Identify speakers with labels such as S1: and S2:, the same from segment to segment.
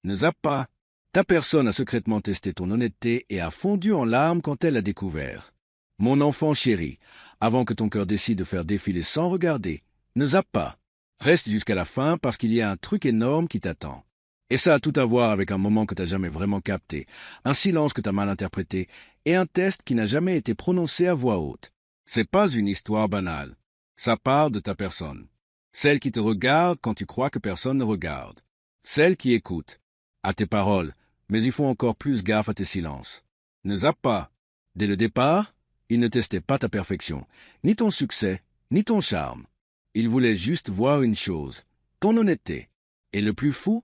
S1: Ne zappe pas. Ta personne a secrètement testé ton honnêteté et a fondu en larmes quand elle l'a découvert. Mon enfant chéri, avant que ton cœur décide de faire défiler sans regarder, ne zappe pas. Reste jusqu'à la fin parce qu'il y a un truc énorme qui t'attend. Et ça a tout à voir avec un moment que t'as jamais vraiment capté, un silence que t'as mal interprété et un test qui n'a jamais été prononcé à voix haute. C'est pas une histoire banale. Ça part de ta personne. Celle qui te regarde quand tu crois que personne ne regarde. Celle qui écoute. À tes paroles, mais il faut encore plus gaffe à tes silences. Ne zappe pas. Dès le départ, il ne testait pas ta perfection, ni ton succès, ni ton charme. Il voulait juste voir une chose, ton honnêteté. Et le plus fou,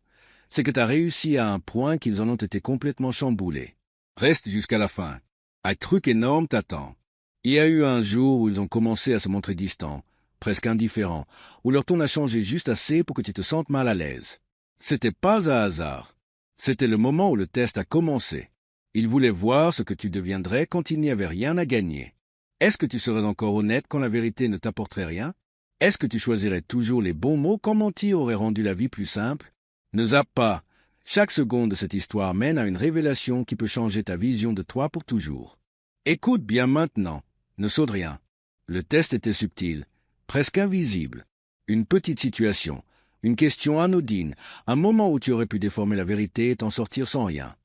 S1: c'est que tu as réussi à un point qu'ils en ont été complètement chamboulés. Reste jusqu'à la fin. Un truc énorme t'attend. Il y a eu un jour où ils ont commencé à se montrer distants, presque indifférents, où leur ton a changé juste assez pour que tu te sentes mal à l'aise. C'était pas un hasard. C'était le moment où le test a commencé. Ils voulaient voir ce que tu deviendrais quand il n'y avait rien à gagner. Est-ce que tu serais encore honnête quand la vérité ne t'apporterait rien? Est-ce que tu choisirais toujours les bons mots quand mentir aurait rendu la vie plus simple? Ne zappe pas. Chaque seconde de cette histoire mène à une révélation qui peut changer ta vision de toi pour toujours. Écoute bien maintenant. Ne saute rien. Le test était subtil, presque invisible. Une petite situation, une question anodine, un moment où tu aurais pu déformer la vérité et t'en sortir sans rien.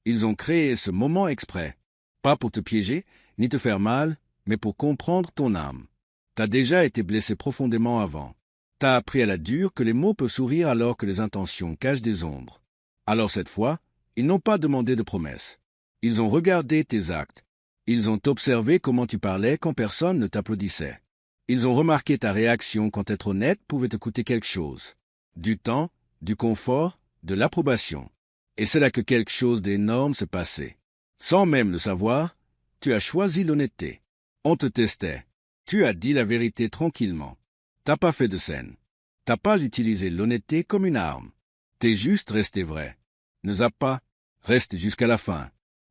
S1: Ils ont créé ce moment exprès. Pas pour te piéger, ni te faire mal, mais pour comprendre ton âme. T'as déjà été blessé profondément avant. T'as appris à la dure que les mots peuvent sourire alors que les intentions cachent des ombres. Alors cette fois, ils n'ont pas demandé de promesses. Ils ont regardé tes actes. Ils ont observé comment tu parlais quand personne ne t'applaudissait. Ils ont remarqué ta réaction quand être honnête pouvait te coûter quelque chose. Du temps, du confort, de l'approbation. Et c'est là que quelque chose d'énorme s'est passé. Sans même le savoir, tu as choisi l'honnêteté. On te testait. Tu as dit la vérité tranquillement. T'as pas fait de scène. T'as pas utilisé l'honnêteté comme une arme. T'es juste resté vrai. Ne zappe pas. Reste jusqu'à la fin.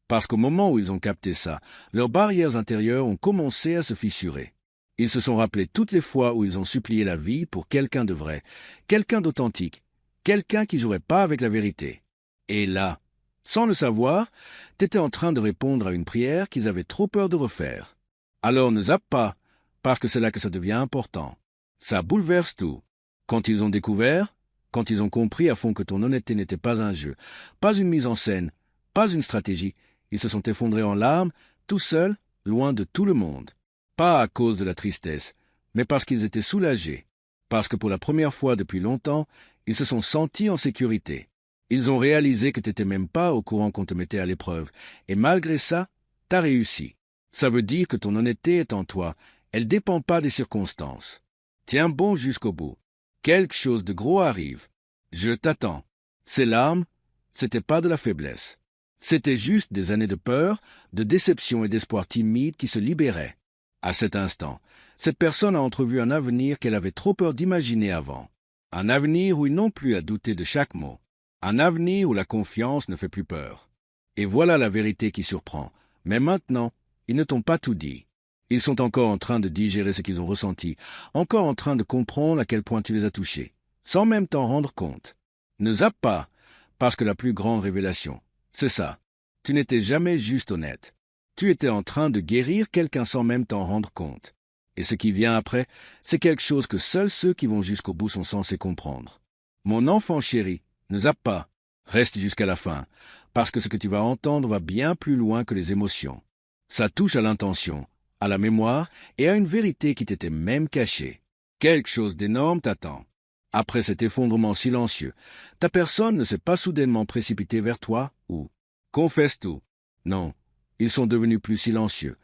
S1: Parce qu'au moment où ils ont capté ça, leurs barrières intérieures ont commencé à se fissurer. Ils se sont rappelés toutes les fois où ils ont supplié la vie pour quelqu'un de vrai, quelqu'un d'authentique, quelqu'un qui jouerait pas avec la vérité. Et là, sans le savoir, t'étais en train de répondre à une prière qu'ils avaient trop peur de refaire. Alors ne zappe pas, parce que c'est là que ça devient important. Ça bouleverse tout. Quand ils ont découvert, quand ils ont compris à fond que ton honnêteté n'était pas un jeu, pas une mise en scène, pas une stratégie, ils se sont effondrés en larmes, tout seuls, loin de tout le monde. Pas à cause de la tristesse, mais parce qu'ils étaient soulagés. Parce que pour la première fois depuis longtemps, ils se sont sentis en sécurité. Ils ont réalisé que t'étais même pas au courant qu'on te mettait à l'épreuve. Et malgré ça, t'as réussi. Ça veut dire que ton honnêteté est en toi. Elle dépend pas des circonstances. Tiens bon jusqu'au bout. Quelque chose de gros arrive. Je t'attends. Ces larmes, c'était pas de la faiblesse. C'était juste des années de peur, de déception et d'espoir timide qui se libéraient. À cet instant, cette personne a entrevu un avenir qu'elle avait trop peur d'imaginer avant. Un avenir où ils n'ont plus à douter de chaque mot. Un avenir où la confiance ne fait plus peur. Et voilà la vérité qui surprend. Mais maintenant, ils ne t'ont pas tout dit. Ils sont encore en train de digérer ce qu'ils ont ressenti, encore en train de comprendre à quel point tu les as touchés, sans même t'en rendre compte. Ne zappe pas, parce que la plus grande révélation, c'est ça. Tu n'étais jamais juste honnête. Tu étais en train de guérir quelqu'un sans même t'en rendre compte. Et ce qui vient après, c'est quelque chose que seuls ceux qui vont jusqu'au bout sont censés comprendre. Mon enfant chéri, ne zappe pas. Reste jusqu'à la fin, parce que ce que tu vas entendre va bien plus loin que les émotions. Ça touche à l'intention, à la mémoire et à une vérité qui t'était même cachée. Quelque chose d'énorme t'attend. Après cet effondrement silencieux, ta personne ne s'est pas soudainement précipitée vers toi ou confesse tout. Non, ils sont devenus plus silencieux,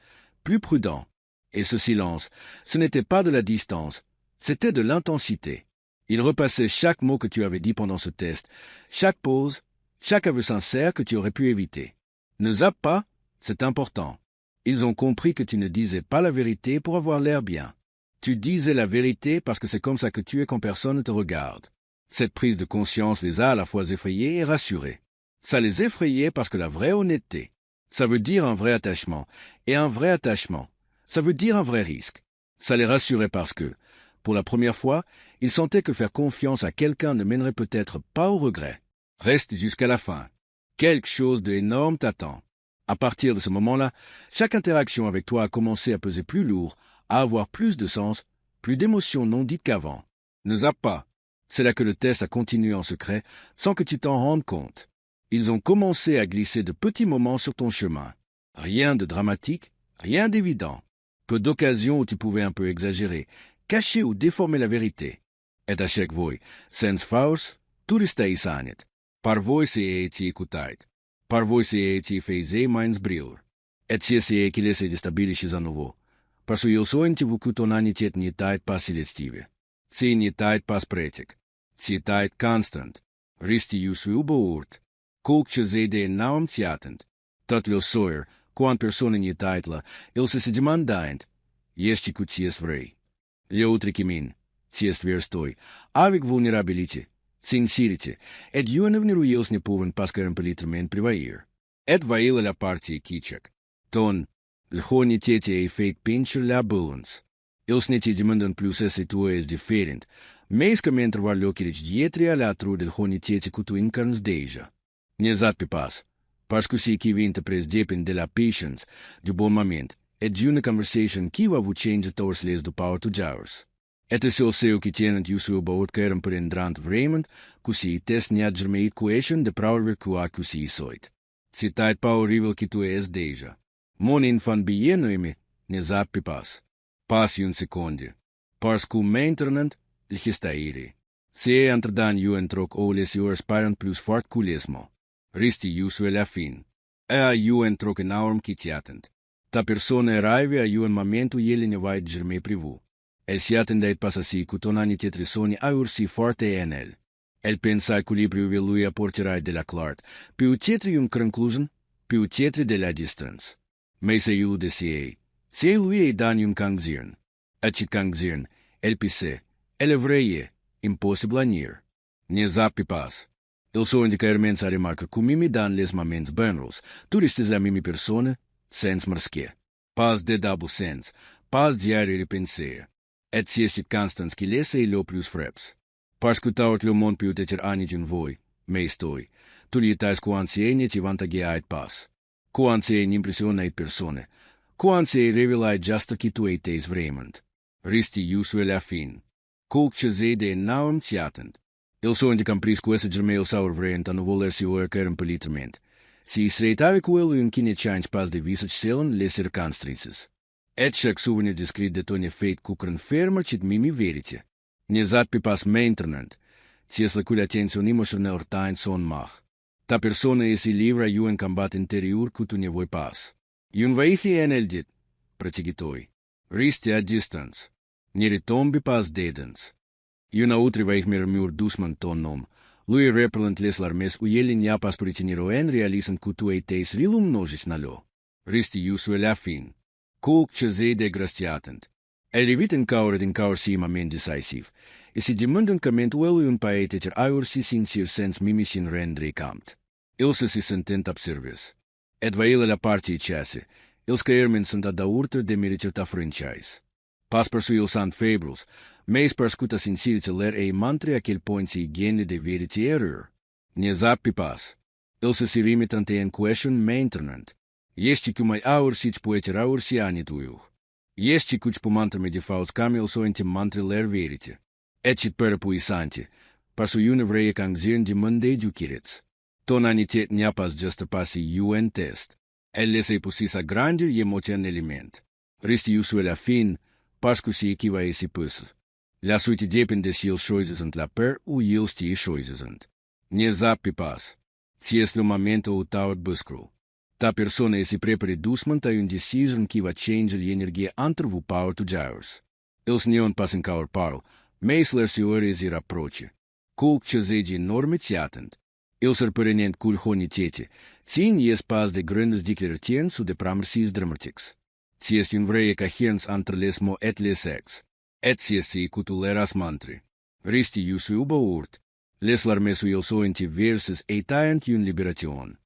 S1: plus prudents. Et ce silence, ce n'était pas de la distance, c'était de l'intensité. Ils repassaient chaque mot que tu avais dit pendant ce test, chaque pause, chaque aveu sincère que tu aurais pu éviter. Ne zappe pas, c'est important. Ils ont compris que tu ne disais pas la vérité pour avoir l'air bien. Tu disais la vérité parce que c'est comme ça que tu es quand personne ne te regarde. Cette prise de conscience les a à la fois effrayés et rassurés. Ça les effrayait parce que la vraie honnêteté, ça veut dire un vrai attachement. Et un vrai attachement, ça veut dire un vrai risque. Ça les rassurait parce que, pour la première fois, ils sentaient que faire confiance à quelqu'un ne mènerait peut-être pas au regret. Reste jusqu'à la fin. Quelque chose d'énorme t'attend. À partir de ce moment-là, chaque interaction avec toi a commencé à peser plus lourd, à avoir plus de sens, plus d'émotions non dites qu'avant. Ne zappe pas. C'est là que le test a continué en secret, sans que tu t'en rendes compte. Ils ont commencé à glisser de petits moments sur ton chemin. Rien de dramatique, rien d'évident. Peu d'occasions où tu pouvais un peu exagérer, cacher ou déformer la vérité. Et à chaque voi, sens faus, tu restais sanit. Par voi se eti écoutait. Par voi se eti feize minds brilhar. Et se se que se destabilisce a novo. Par su eu so inti vucu tonanitet nietait pas celestive. Se nietait pas pretic. Cietait constant. Risti ius ubourt. Kulk zede naum tiatent. Tot lo soer, quan persona nietait la, il se demandant. Este cu ties vrei. Leutri kimin. Ties verstoi. Avic vulnerabilite. Sincerite, et juanevni ruios ne poven pascar impelitermen privair. Et vaila la partie kichak. Ton, lhoni tete e feit pincher la bulans. Ils neti demandan plus esse tua es diferent, meiscamente var locirich dietria la tru del honi tete cutu incarns deja. Nezat pipas, parce que si qui vinta pres depend de la patience, du bon moment, et d'una conversation qui va vous change towards les du power to jowers. Et is el seu que tienen yusu baut keren per endrant vreemend, cusi test niat germeit coesion de prower cua cusi soit. Citait power rival que tu es deja. Mon infan bienoime, ne zappi pas. Pas un seconde. Parce que maintenant, il gestaire. Se entredan ju entroc oles ju aspirant plus fort culesmo. Risti yusu la fin. A ju entroc en aurm kitiatent. Ta persona arrive a ju en momento yele ne vai germe privu. El si attendait pas assi cu tonani tetrisoni a ursi forte en el. El pensa equilibrio ve lui apporterai de la clart, più tetri un conclusion, più tetri de la distance. Mais se ilu de siei, se lui e dan un kangzirn. Acit kangzirn, el pisse, el evreie, impossible a nier. Ne zappi pas. Il so indicar mensa remarca cu mimi dan les maments benros, turistes la mimi persona, sens marsche. Pas de double sense, pas diario repensea. Et si estit constans qui lese ilo plus freps. Parce que taut le mon più tecer anigin voi, me stoi, tu lietais quan sienie ci vantagiait pas. Quan se impressionait persone, quan se revelai justa qui tu etes vremend. Risti iusu la fin. Culc ce de naum ciatent. Il so indicam pris quesse germeo saur vrent an voler si oerceren peliterment. Si sreitave quel un kine change pas de visage selen les circunstances. Et chaque souvenir descrit de ton feit cucran fermer cit mimi verite. Ne zappi pas maintenant, cies la cui attenzione emotional ortain son mach. Ta persona esi livra ju en combat interior cu tu ne voi pas. Iun vaihi en el dit, praticitoi. Risti a distance. Ne retombi pas dedens. Iun autri vaih mur dusman ton nom. Lui repellant les larmes uieli nia pas pritiniro en realisan cu tu etes rilum nogis nalo. Risti iusu la fin. Culc ce de grastiatent. El eviten cauret in caur simamen decisiv, e si demandan cament uelu un paetecer aur si sincere sens mimisin rendre camt. Ilse si sentent observis. Et vaila la partii chasse, ils caermen sunt ad aurter de mericerta franchise. Pas per su il sant febros, meis per scuta sincerice ler e mantre aquel point si higiene de verite error. Ne zappi pas. Ilse si rimitante en question maintenant. Este que mai aur sit poeter aur si anituiu. Este cuci pumantrame de faus camil so intim mantre ler verite. Etcit per puissante, par su une vreie cangzirn de mande ducirets. Ton anitet niapas justa passi un test. El lese pusisa grandir y emotion element. Risti usu la fin, parce que si equiva esi pusse. La suite depende si il choices ant la per u il sti choices ant. Ne zappi pas. Si es lo momento u taut buscro. Ta persona esi prepare dusmant a un decision qui va change l'energia entre vu power to jowers. Ils neon pas in caur parl, meis ler si ore esi rapproche. Culc cesegi enorme tiatent. Ils er perenent cul honi tete, sin ies pas de grandes declaratien su de pramersis dramatics. Si est un vreie cahiens entre les mo et les ex. Et si esi cutuleras mantri. Risti iusu uba urt. Les larmesu il so inti verses etaent un liberation.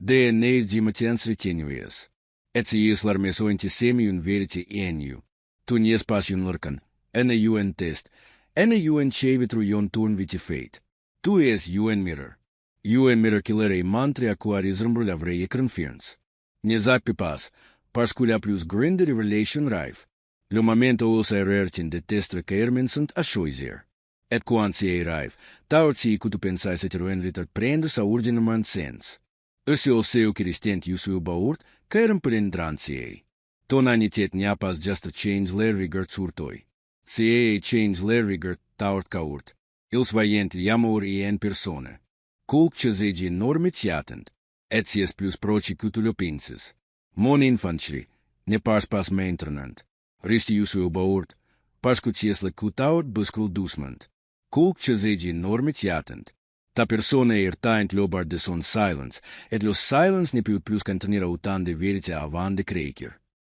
S1: De neis gimatians retenuies. Et si ies larmeso inti semi un verite eniu. Tu nies pas un lurcan, ene un test, ene un chevitru ion turn viti fate. Tu es un mirror. Ju en miraculare mantre a quarism la vrije confianță. Nizak pipas, parce que la plus grande de relation rive. Le momento o sa erercin de testre caermen sunt a choisir. Et quand si rive, taurt si que tu pensai se teroen ritar prende sa urgenament sens. Esse o seu Christent Yusu baurt, caerem prendran si ei. Ton anitet n'ia pas just a change le rigert surtoi. Si ei change le rigert taurt caurt. Ils vaient iamur en persona. Culc cesegi normitiatent, et si es plus proci que tu lo penses. Mon infantry, ne pas maintenant. Risti Yusu baurt, parce que si es le cutaut buscul dusment. Culc cesegi normitiatent. Ta persona irtaint lobard de son silence, et lo silence ne plus contenir autant de vérité avant de crecer.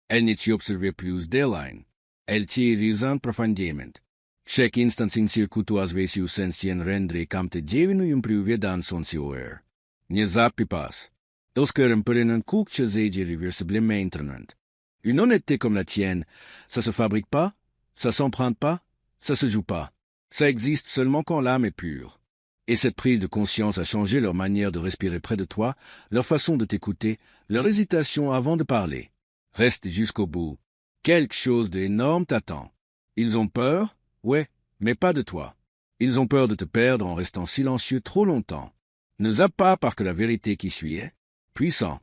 S1: El ne ci observe plus de line. El ci risant profondément. Chaque instant in circuito as vesiu sensien rendre camte devinu imprive dans son sioer. Ne zappi pas. Ils cœurent prenant culc cesegi reversible maintenant. Une honnêteté comme la tienne, ça se fabrique pas, ça s'emprunte pas, ça se joue pas. Ça existe seulement quand l'âme est pure. Et cette prise de conscience a changé leur manière de respirer près de toi, leur façon de t'écouter, leur hésitation avant de parler. Reste jusqu'au bout. Quelque chose d'énorme t'attend. Ils ont peur, ouais, mais pas de toi. Ils ont peur de te perdre en restant silencieux trop longtemps. Ne zappe pas parce que la vérité qui suit est puissant.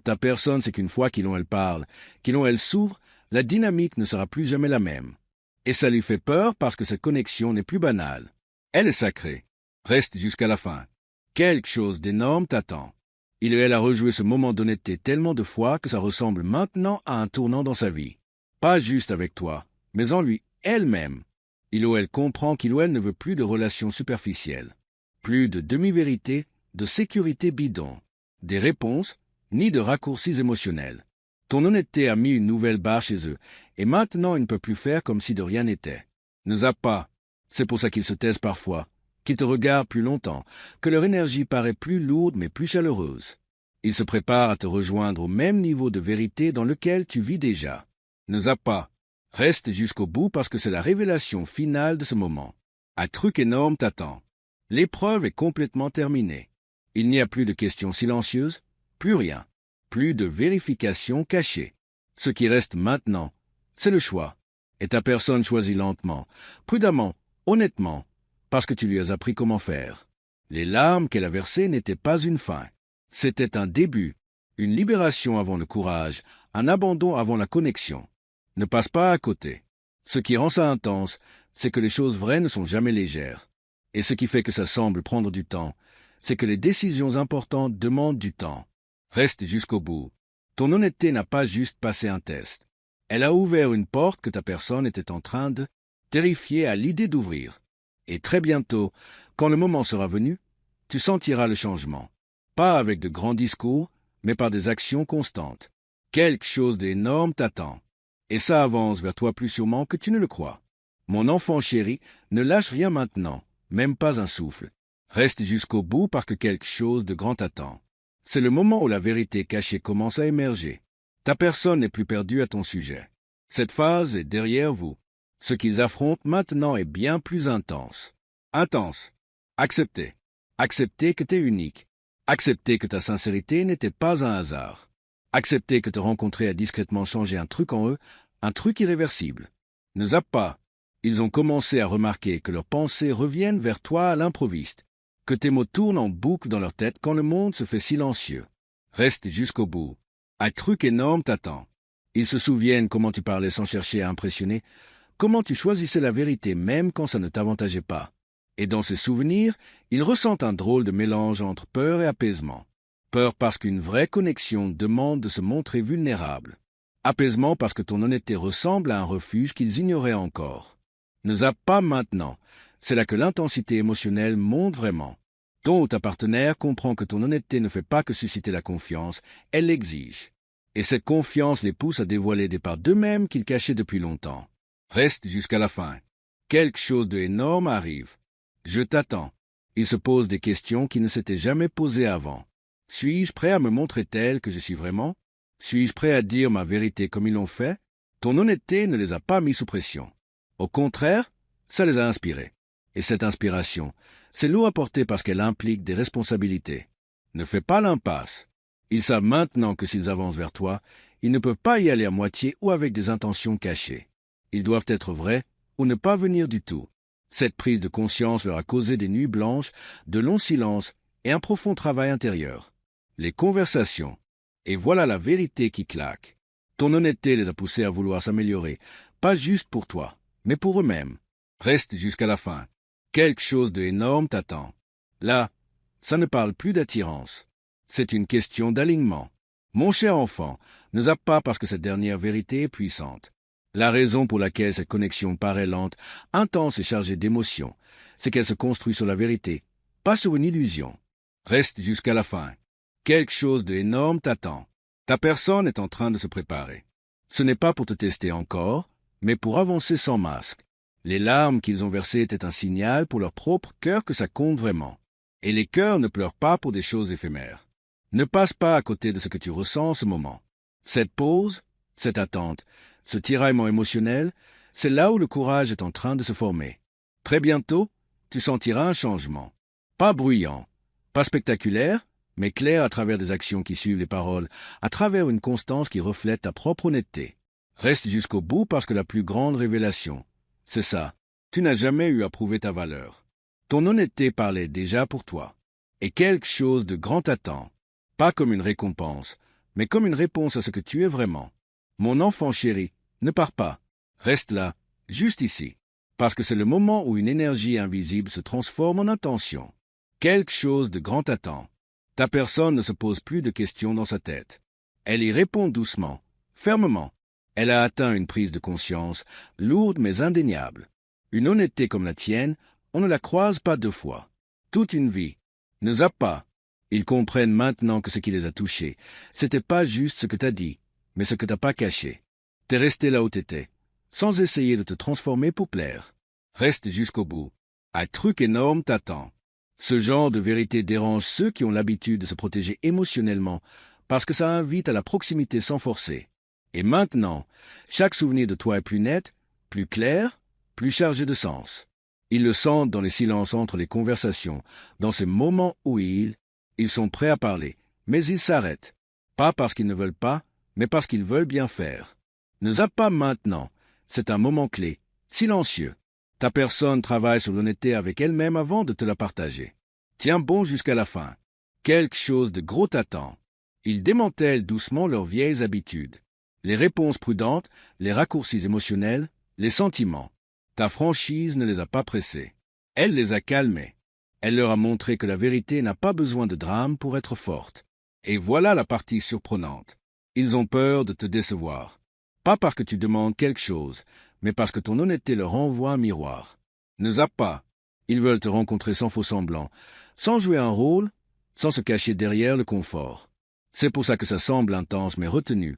S1: Ta personne, c'est qu'une fois qu'il elle parle, qu'il elle s'ouvre, la dynamique ne sera plus jamais la même. Et ça lui fait peur parce que cette connexion n'est plus banale. Elle est sacrée. Reste jusqu'à la fin. Quelque chose d'énorme t'attend. Il et elle a rejoué ce moment d'honnêteté tellement de fois que ça ressemble maintenant à un tournant dans sa vie. Pas juste avec toi, mais en lui, elle-même. Il ou elle comprend qu'il ou elle ne veut plus de relations superficielles. Plus de demi-vérité, de sécurité bidon. Des réponses, ni de raccourcis émotionnels. Ton honnêteté a mis une nouvelle barre chez eux, et maintenant ils ne peuvent plus faire comme si de rien n'était. Ne zappe pas. C'est pour ça qu'ils se taisent parfois, qu'ils te regardent plus longtemps, que leur énergie paraît plus lourde mais plus chaleureuse. Ils se préparent à te rejoindre au même niveau de vérité dans lequel tu vis déjà. Ne zappe pas. Reste jusqu'au bout parce que c'est la révélation finale de ce moment. Un truc énorme t'attend. L'épreuve est complètement terminée. Il n'y a plus de questions silencieuses, plus rien, plus de vérification cachée. Ce qui reste maintenant, c'est le choix. Et ta personne choisit lentement, prudemment, honnêtement, parce que tu lui as appris comment faire. Les larmes qu'elle a versées n'étaient pas une fin. C'était un début, une libération avant le courage, un abandon avant la connexion. Ne passe pas à côté. Ce qui rend ça intense, c'est que les choses vraies ne sont jamais légères. Et ce qui fait que ça semble prendre du temps, c'est que les décisions importantes demandent du temps. Reste jusqu'au bout. Ton honnêteté n'a pas juste passé un test. Elle a ouvert une porte que ta personne était en train de terrifier à l'idée d'ouvrir. Et très bientôt, quand le moment sera venu, tu sentiras le changement. Pas avec de grands discours, mais par des actions constantes. Quelque chose d'énorme t'attend. Et ça avance vers toi plus sûrement que tu ne le crois. Mon enfant chéri, ne lâche rien maintenant, même pas un souffle. Reste jusqu'au bout parce que quelque chose de grand t'attend. C'est le moment où la vérité cachée commence à émerger. Ta personne n'est plus perdue à ton sujet. Cette phase est derrière vous. Ce qu'ils affrontent maintenant est bien plus intense. Intense. Accepter. Accepter que tu es unique. Accepter que ta sincérité n'était pas un hasard. Accepter que te rencontrer a discrètement changé un truc en eux, un truc irréversible. Ne zappe pas. Ils ont commencé à remarquer que leurs pensées reviennent vers toi à l'improviste, que tes mots tournent en boucle dans leur tête quand le monde se fait silencieux. Reste jusqu'au bout. Un truc énorme t'attend. Ils se souviennent comment tu parlais sans chercher à impressionner, comment tu choisissais la vérité même quand ça ne t'avantageait pas. Et dans ces souvenirs, ils ressentent un drôle de mélange entre peur et apaisement. Peur parce qu'une vraie connexion demande de se montrer vulnérable. Apaisement parce que ton honnêteté ressemble à un refuge qu'ils ignoraient encore. Ne zappe pas maintenant. C'est là que l'intensité émotionnelle monte vraiment. Ton ou ta partenaire comprend que ton honnêteté ne fait pas que susciter la confiance, elle l'exige. Et cette confiance les pousse à dévoiler des parts d'eux-mêmes qu'ils cachaient depuis longtemps. Reste jusqu'à la fin. Quelque chose d'énorme arrive. Je t'attends. Il se pose des questions qui ne s'étaient jamais posées avant. Suis-je prêt à me montrer tel que je suis vraiment? Suis-je prêt à dire ma vérité comme ils l'ont fait? Ton honnêteté ne les a pas mis sous pression. Au contraire, ça les a inspirés. Et cette inspiration, C'est lourd à porter parce qu'elle implique des responsabilités. Ne fais pas l'impasse. Ils savent maintenant que s'ils avancent vers toi, ils ne peuvent pas y aller à moitié ou avec des intentions cachées. Ils doivent être vrais ou ne pas venir du tout. Cette prise de conscience leur a causé des nuits blanches, de longs silences et un profond travail intérieur. Les conversations. Et voilà la vérité qui claque. Ton honnêteté les a poussés à vouloir s'améliorer, pas juste pour toi, mais pour eux-mêmes. Reste jusqu'à la fin. Quelque chose d'énorme t'attend. Là, ça ne parle plus d'attirance. C'est une question d'alignement. Mon cher enfant, ne zappe pas parce que cette dernière vérité est puissante. La raison pour laquelle cette connexion paraît lente, intense et chargée d'émotions, c'est qu'elle se construit sur la vérité, pas sur une illusion. Reste jusqu'à la fin. Quelque chose d'énorme t'attend. Ta personne est en train de se préparer. Ce n'est pas pour te tester encore, mais pour avancer sans masque. Les larmes qu'ils ont versées étaient un signal pour leur propre cœur que ça compte vraiment. Et les cœurs ne pleurent pas pour des choses éphémères. Ne passe pas à côté de ce que tu ressens en ce moment. Cette pause, cette attente, ce tiraillement émotionnel, c'est là où le courage est en train de se former. Très bientôt, tu sentiras un changement. Pas bruyant, pas spectaculaire, mais clair à travers des actions qui suivent les paroles, à travers une constance qui reflète ta propre honnêteté. Reste jusqu'au bout parce que la plus grande révélation, c'est ça. Tu n'as jamais eu à prouver ta valeur. Ton honnêteté parlait déjà pour toi. Et quelque chose de grand t'attend. Pas comme une récompense, mais comme une réponse à ce que tu es vraiment. Mon enfant chéri, ne pars pas. Reste là, juste ici. Parce que c'est le moment où une énergie invisible se transforme en intention. Quelque chose de grand t'attend. Ta personne ne se pose plus de questions dans sa tête. Elle y répond doucement, fermement. Elle a atteint une prise de conscience, lourde mais indéniable. Une honnêteté comme la tienne, on ne la croise pas deux fois. Toute une vie. Ne zappe pas. Ils comprennent maintenant que ce qui les a touchés, c'était pas juste ce que t'as dit, mais ce que t'as pas caché. T'es resté là où t'étais, sans essayer de te transformer pour plaire. Reste jusqu'au bout. Un truc énorme t'attend. Ce genre de vérité dérange ceux qui ont l'habitude de se protéger émotionnellement, parce que ça invite à la proximité sans forcer. Et maintenant, chaque souvenir de toi est plus net, plus clair, plus chargé de sens. Ils le sentent dans les silences entre les conversations, dans ces moments où ils sont prêts à parler, mais ils s'arrêtent. Pas parce qu'ils ne veulent pas, mais parce qu'ils veulent bien faire. Ne zappe pas maintenant, c'est un moment clé, silencieux. Ta personne travaille sur l'honnêteté avec elle-même avant de te la partager. Tiens bon jusqu'à la fin. Quelque chose de gros t'attend. Ils démantèlent doucement leurs vieilles habitudes. Les réponses prudentes, les raccourcis émotionnels, les sentiments. Ta franchise ne les a pas pressés. Elle les a calmés. Elle leur a montré que la vérité n'a pas besoin de drame pour être forte. Et voilà la partie surprenante. Ils ont peur de te décevoir. Pas parce que tu demandes quelque chose, mais parce que ton honnêteté leur envoie un miroir. Ne zappe pas. Ils veulent te rencontrer sans faux semblant, sans jouer un rôle, sans se cacher derrière le confort. C'est pour ça que ça semble intense mais retenu,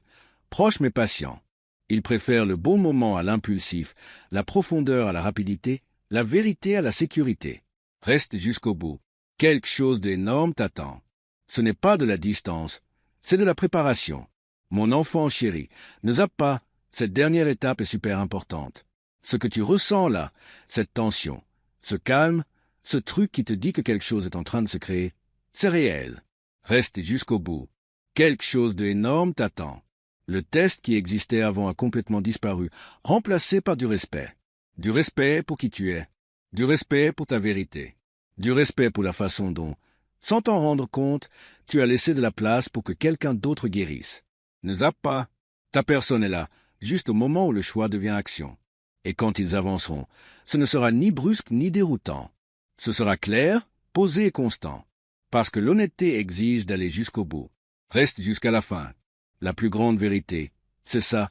S1: proche mais patient. Ils préfèrent le bon moment à l'impulsif, la profondeur à la rapidité, la vérité à la sécurité. Reste jusqu'au bout. Quelque chose d'énorme t'attend. Ce n'est pas de la distance, c'est de la préparation. Mon enfant chéri, ne zappe pas, cette dernière étape est super importante. Ce que tu ressens là, cette tension, ce calme, ce truc qui te dit que quelque chose est en train de se créer, c'est réel. Reste jusqu'au bout. Quelque chose d'énorme t'attend. Le test qui existait avant a complètement disparu, remplacé par du respect. Du respect pour qui tu es. Du respect pour ta vérité. Du respect pour la façon dont, sans t'en rendre compte, tu as laissé de la place pour que quelqu'un d'autre guérisse. Ne zappe pas. Ta personne est là, juste au moment où le choix devient action. Et quand ils avanceront, ce ne sera ni brusque ni déroutant. Ce sera clair, posé et constant. Parce que l'honnêteté exige d'aller jusqu'au bout. Reste jusqu'à la fin. La plus grande vérité, c'est ça.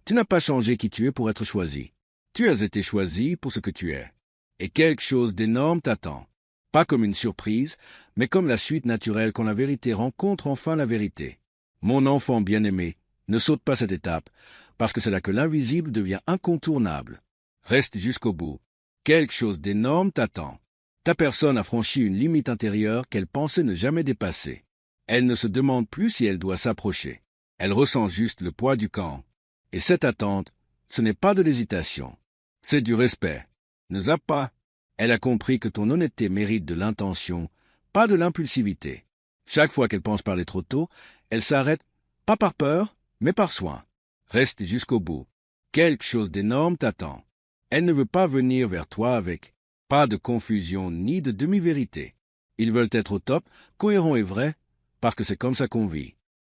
S1: Tu n'as pas changé qui tu es pour être choisi. Tu as été choisi pour ce que tu es. Et quelque chose d'énorme t'attend. Pas comme une surprise, mais comme la suite naturelle quand la vérité rencontre enfin la vérité. Mon enfant bien-aimé, ne saute pas cette étape, parce que c'est là que l'invisible devient incontournable. Reste jusqu'au bout. Quelque chose d'énorme t'attend. Ta personne a franchi une limite intérieure qu'elle pensait ne jamais dépasser. Elle ne se demande plus si elle doit s'approcher. Elle ressent juste le poids du camp. Et cette attente, ce n'est pas de l'hésitation. C'est du respect. Ne zappe pas. Elle a compris que ton honnêteté mérite de l'intention, pas de l'impulsivité. Chaque fois qu'elle pense parler trop tôt, elle s'arrête, pas par peur, mais par soin. Reste jusqu'au bout. Quelque chose d'énorme t'attend. Elle ne veut pas venir vers toi avec pas de confusion ni de demi-vérité. Ils veulent être au top, cohérents et vrais, parce que c'est comme ça qu'on vit.